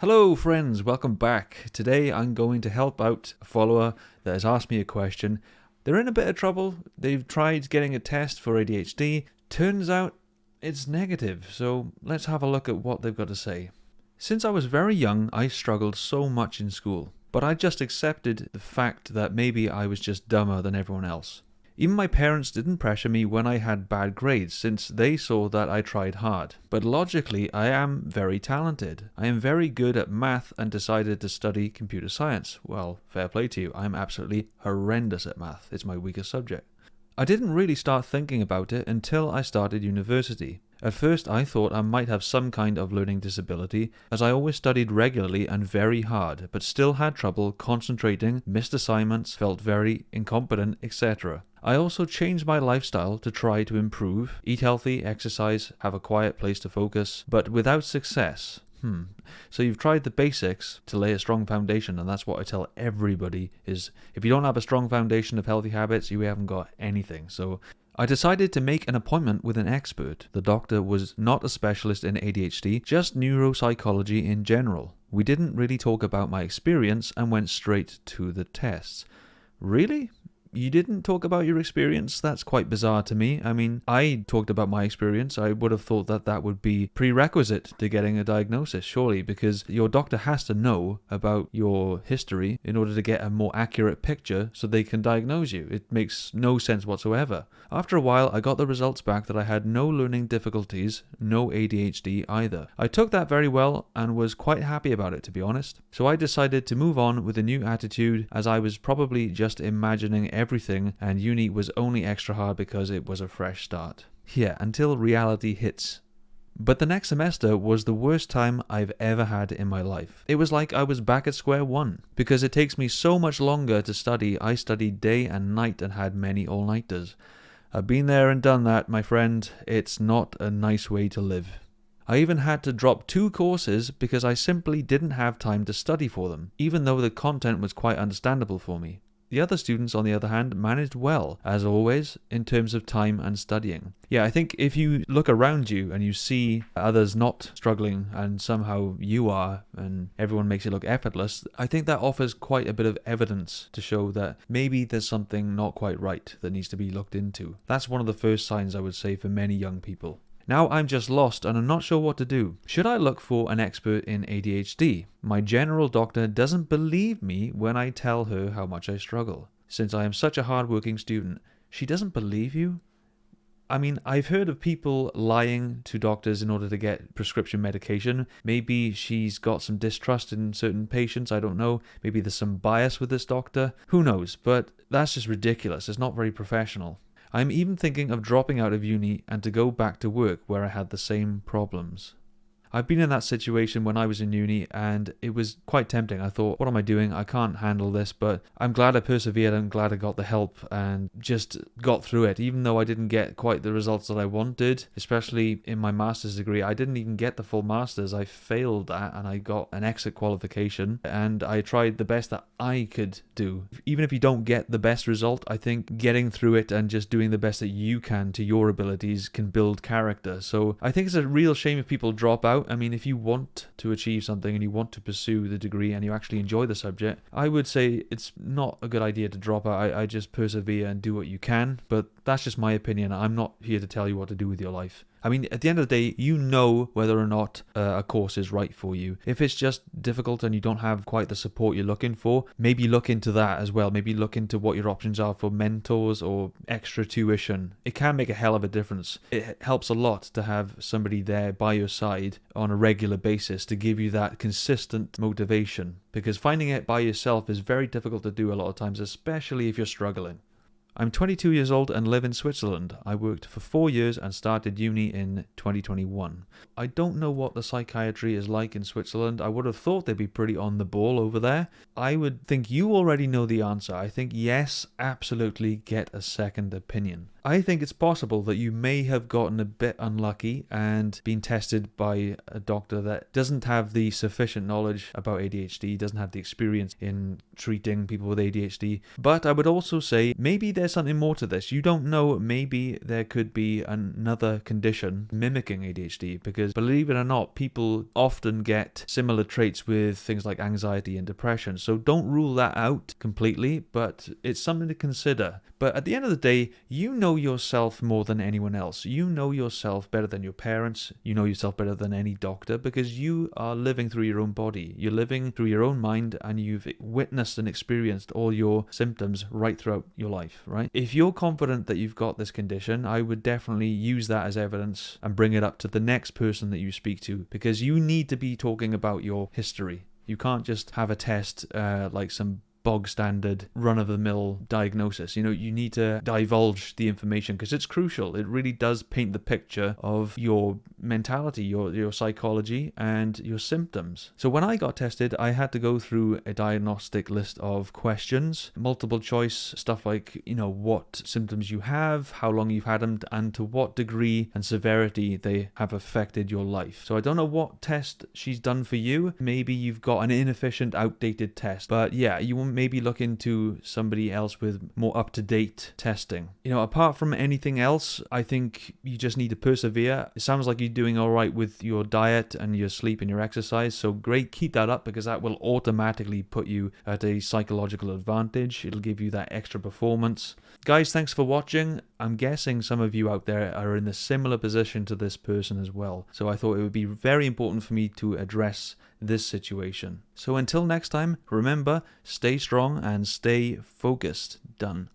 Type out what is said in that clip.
Hello friends, welcome back. Today I'm going to help out a follower that has asked me a question. They're in a bit of trouble. They've tried getting a test for ADHD. Turns out it's negative, so let's have a look at what they've got to say. Since I was very young, I struggled so much in school, but I just accepted the fact that maybe I was just dumber than everyone else. Even my parents didn't pressure me when I had bad grades, since they saw that I tried hard. But logically, I am very talented. I am very good at math and decided to study computer science. Well, fair play to you, I'm absolutely horrendous at math. It's my weakest subject. I didn't really start thinking about it until I started university. At first I thought I might have some kind of learning disability, as I always studied regularly and very hard, but still had trouble concentrating, missed assignments, felt very incompetent, etc. I also changed my lifestyle to try to improve, eat healthy, exercise, have a quiet place to focus, but without success. So you've tried the basics to lay a strong foundation, and that's what I tell everybody is if you don't have a strong foundation of healthy habits, you haven't got anything. So I decided to make an appointment with an expert. The doctor was not a specialist in ADHD, just neuropsychology in general. We didn't really talk about my experience and went straight to the tests. Really? You didn't talk about your experience? That's quite bizarre to me. I mean, I talked about my experience. I would have thought that that would be prerequisite to getting a diagnosis, surely, because your doctor has to know about your history in order to get a more accurate picture so they can diagnose you. It makes no sense whatsoever. After a while, I got the results back that I had no learning difficulties, no ADHD either. I took that very well and was quite happy about it, to be honest. So I decided to move on with a new attitude, as I was probably just imagining everything, and uni was only extra hard because it was a fresh start. Yeah, until reality hits. But the next semester was the worst time I've ever had in my life. It was like I was back at square one. Because it takes me so much longer to study, I studied day and night and had many all-nighters. I've been there and done that, my friend. It's not a nice way to live. I even had to drop 2 courses because I simply didn't have time to study for them, even though the content was quite understandable for me. The other students, on the other hand, managed well, as always, in terms of time and studying. Yeah, I think if you look around you and you see others not struggling and somehow you are, and everyone makes it look effortless, I think that offers quite a bit of evidence to show that maybe there's something not quite right that needs to be looked into. That's one of the first signs, I would say, for many young people. Now I'm just lost and I'm not sure what to do. Should I look for an expert in ADHD? My general doctor doesn't believe me when I tell her how much I struggle. Since I am such a hard-working student, she doesn't believe you? I mean, I've heard of people lying to doctors in order to get prescription medication. Maybe she's got some distrust in certain patients, I don't know. Maybe there's some bias with this doctor. Who knows? But that's just ridiculous. It's not very professional. I'm even thinking of dropping out of uni and to go back to work where I had the same problems. I've been in that situation when I was in uni and it was quite tempting. I thought, what am I doing? I can't handle this, but I'm glad I persevered. I'm glad I got the help and just got through it. Even though I didn't get quite the results that I wanted, especially in my master's degree, I didn't even get the full master's. I failed that and I got an exit qualification and I tried the best that I could do. Even if you don't get the best result, I think getting through it and just doing the best that you can to your abilities can build character. So I think it's a real shame if people drop out. I mean, if you want to achieve something and you want to pursue the degree and you actually enjoy the subject, I would say it's not a good idea to drop out. I just persevere and do what you can, but that's just my opinion. I'm not here to tell you what to do with your life. I mean, at the end of the day, you know whether or not a course is right for you. If it's just difficult and you don't have quite the support you're looking for, maybe look into that as well. Maybe look into what your options are for mentors or extra tuition. It can make a hell of a difference. It helps a lot to have somebody there by your side on a regular basis to give you that consistent motivation, because finding it by yourself is very difficult to do a lot of times, especially if you're struggling. I'm 22 years old and live in Switzerland. I worked for 4 years and started uni in 2021. I don't know what the psychiatry is like in Switzerland. I would have thought they'd be pretty on the ball over there. I would think you already know the answer. I think yes, absolutely get a second opinion. I think it's possible that you may have gotten a bit unlucky and been tested by a doctor that doesn't have the sufficient knowledge about ADHD, doesn't have the experience in treating people with ADHD. But I would also say maybe there's something more to this. You don't know, maybe there could be another condition mimicking ADHD, because believe it or not, people often get similar traits with things like anxiety and depression. So don't rule that out completely, but it's something to consider. But at the end of the day, you know yourself more than anyone else. You know yourself better than your parents. You know yourself better than any doctor, because you are living through your own body. You're living through your own mind, and you've witnessed and experienced all your symptoms right throughout your life, right? If you're confident that you've got this condition, I would definitely use that as evidence and bring it up to the next person that you speak to, because you need to be talking about your history. You can't just have a test like some bog standard run-of-the-mill diagnosis. You need to divulge the information, because it's crucial. It really does paint the picture of your mentality, your psychology, and your symptoms. So when I got tested, I had to go through a diagnostic list of questions, multiple choice stuff like, what symptoms you have, how long you've had them, and to what degree and severity they have affected your life. So I don't know what test she's done for you. Maybe you've got an inefficient, outdated test. But yeah, you will maybe look into somebody else with more up-to-date testing. Apart from anything else, I think you just need to persevere. It sounds like you're doing all right with your diet and your sleep and your exercise, so great, keep that up, because that will automatically put you at a psychological advantage. It'll give you that extra performance. Guys, thanks for watching. I'm guessing some of you out there are in a similar position to this person as well, so I thought it would be very important for me to address this situation. So until next time, remember, stay strong and stay focused. Done.